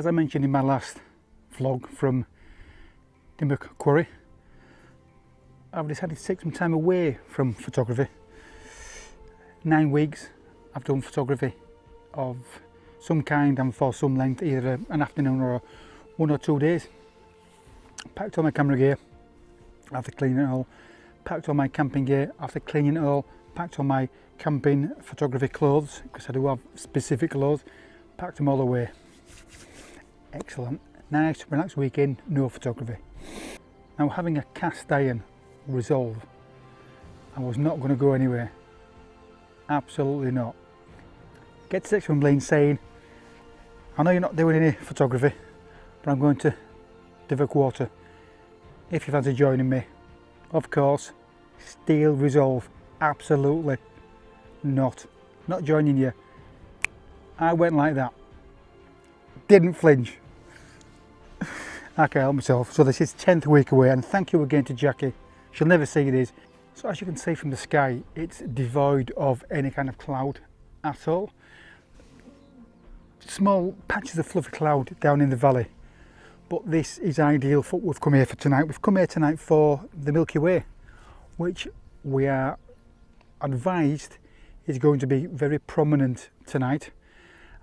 As I mentioned in my last vlog from Devoke Quarry, I've decided to take some time away from photography. 9 weeks I've done photography of some kind and for some length, either an afternoon or 1 or 2 days. Packed all my camera gear after cleaning it all, packed all my camping gear after cleaning it all, packed all my camping photography clothes, because I do have specific clothes, packed them all away. Excellent, nice, relaxed weekend, no photography. Now, having a cast iron resolve, I was not going to go anywhere. Absolutely not. Get a text from Lynne saying, I know you're not doing any photography, but I'm going to Devoke Water. If you fancy joining me, of course, steel resolve, absolutely not joining you. I went like that, didn't flinch. I can't help myself. So this is 10th week away, and thank you again to Jackie. She'll never see this. So as you can see from the sky, it's devoid of any kind of cloud at all. Small patches of fluffy cloud down in the valley, but this is ideal for what we've come here for tonight. We've come here tonight for the Milky Way, which we are advised is going to be very prominent tonight,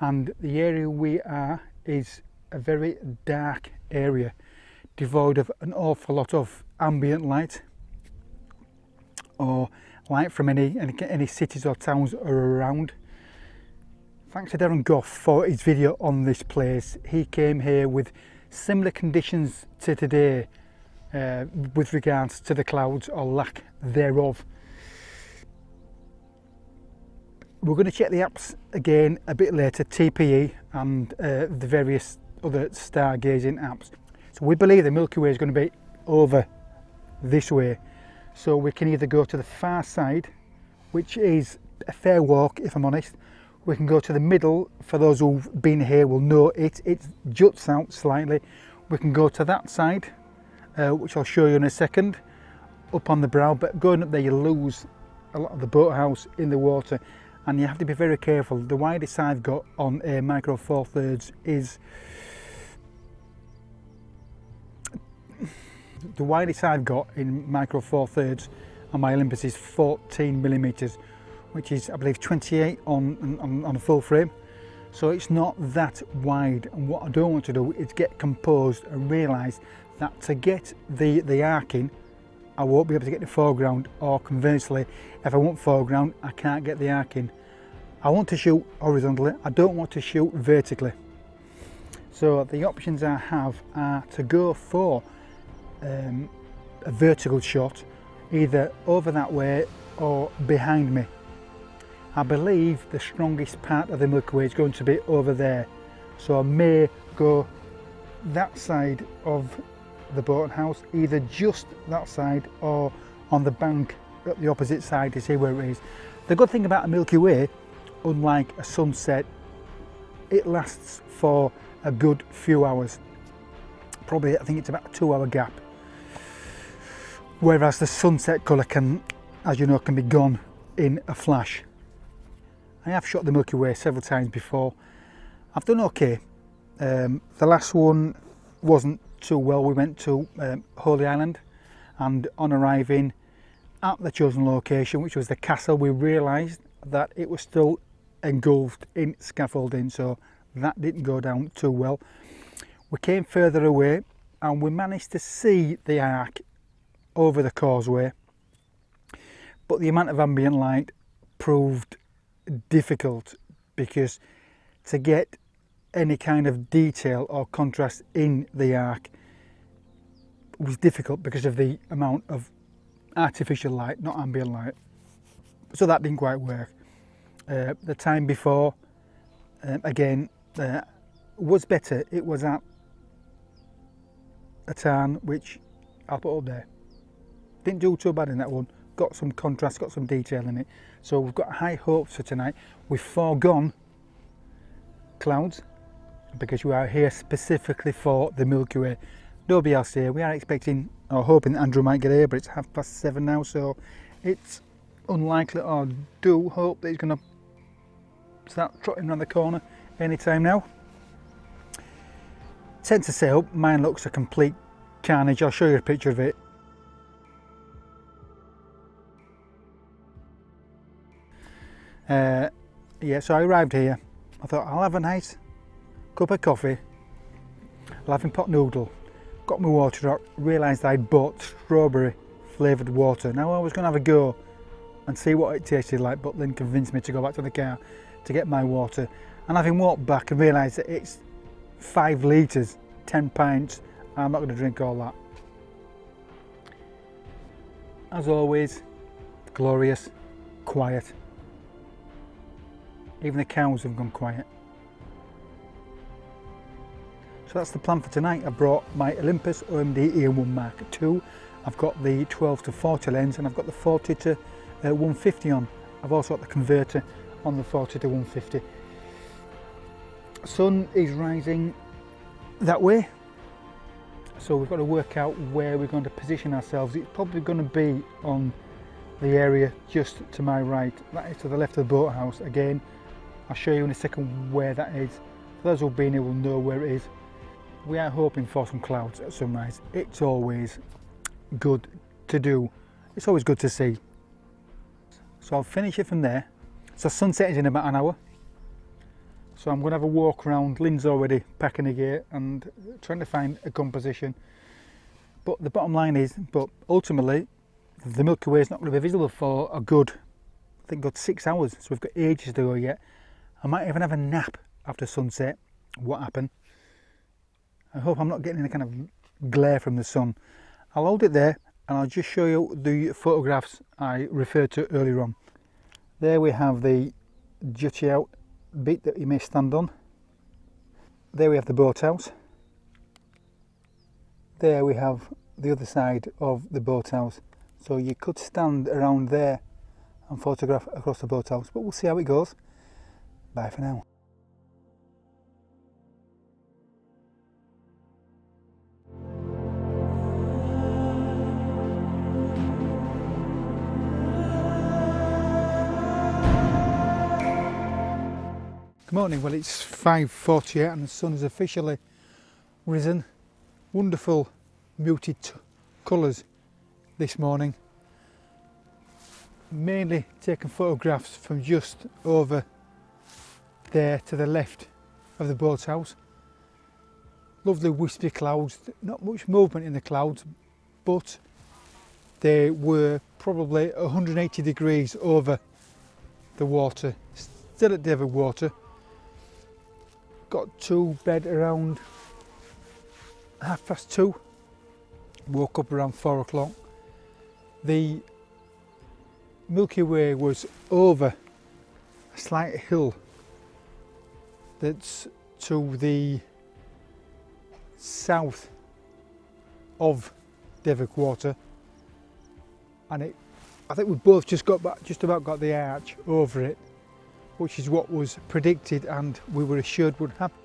and the area we are is a very dark area, devoid of an awful lot of ambient light or light from any cities or towns around. Thanks to Darren Goff for his video on this place. He came here with similar conditions to today with regards to the clouds or lack thereof. We're going to check the apps again a bit later, TPE and the various other stargazing apps. So we believe the Milky Way is going to be over this way, so we can either go to the far side, which is a fair walk if I'm honest. We can go to the middle. For those who've been here will know it juts out slightly. We can go to that side, which I'll show you in a second, up on the brow, but going up there you lose a lot of the boathouse in the water, and you have to be very careful. The widest I've got on a micro 4/3 is the widest I've got in micro 4/3 on my Olympus is 14mm, which is I believe 28 on a full frame. So it's not that wide, and what I don't want to do is get composed and realise that to get the arcing I won't be able to get the foreground, or conversely, if I want foreground I can't get the arcing. I want to shoot horizontally, I don't want to shoot vertically. So the options I have are to go for a vertical shot, either over that way or behind me. I believe the strongest part of the Milky Way is going to be over there, so I may go that side of the boathouse, either just that side or on the bank at the opposite side to see where it is. The good thing about a Milky Way, unlike a sunset, it lasts for a good few hours. Probably I think it's about a 2-hour gap, whereas the sunset colour can, as you know, can be gone in a flash. I have shot the Milky Way several times before. I've done okay. The last one wasn't too well. We went to Holy Island, and on arriving at the chosen location, which was the castle, we realised that it was still engulfed in scaffolding, so that didn't go down too well. We came further away and we managed to see the arc over the causeway, but the amount of ambient light proved difficult, because to get any kind of detail or contrast in the arc was difficult because of the amount of artificial light, not ambient light. So that didn't quite work. The time before, again, was better. It was at a tarn, which I'll put up there. Didn't do too bad in that one. Got some contrast, got some detail in it. So we've got high hopes for tonight. We've foregone clouds because we are here specifically for the Milky Way. Nobody else here. We are expecting or hoping that Andrew might get here, but it's 7:30 now, so it's unlikely, or do hope that he's going to start trotting around the corner anytime now. tent to set up, mine looks a complete carnage. I'll show you a picture of it. Yeah, so I arrived here. I thought I'll have a nice cup of coffee, laughing pot noodle, got my water out, realised I'd bought strawberry flavoured water. Now I was going to have a go and see what it tasted like, but Lynn convinced me to go back to the car to get my water, and having walked back and realised that it's 5 litres, 10 pints, I'm not going to drink all that. As always, glorious, quiet. Even the cows have gone quiet. So that's the plan for tonight. I brought my Olympus O-MD EM1 Mark II. I've got the 12 to 40 lens, and I've got the 40 to 150 on. I've also got the converter on the 40 to 150. Sun is rising that way, so we've got to work out where we're going to position ourselves. It's probably going to be on the area just to my right, that is to the left of the boathouse. Again, I'll show you in a second where that is. For those who've been here will know where it is. We are hoping for some clouds at sunrise. It's always good to do. It's always good to see. So I'll finish it from there. So sunset is in about an hour. So I'm going to have a walk around. Lynn's already packing the gear and trying to find a composition. But the bottom line is, but ultimately, the Milky Way is not going to be visible for a good, I think, good 6 hours. So we've got ages to go yet. I might even have a nap after sunset. What happened? I hope I'm not getting any kind of glare from the sun. I'll hold it there and I'll just show you the photographs I referred to earlier on. There we have the jutty out bit that you may stand on. There we have the boathouse. There we have the other side of the boathouse. So you could stand around there and photograph across the boathouse, but we'll see how it goes. Bye for now. Good morning. Well, it's 5:48 and the sun has officially risen. Wonderful muted colours this morning. Mainly taking photographs from just over there to the left of the boathouse. Lovely wispy clouds, not much movement in the clouds, but they were probably 180 degrees over the water. Still at Devoke Water. Got to bed around 2:30. Woke up around 4 o'clock. The Milky Way was over a slight hill that's to the south of Devoke Water, and I think we both just about got the arch over it, which is what was predicted and we were assured would happen.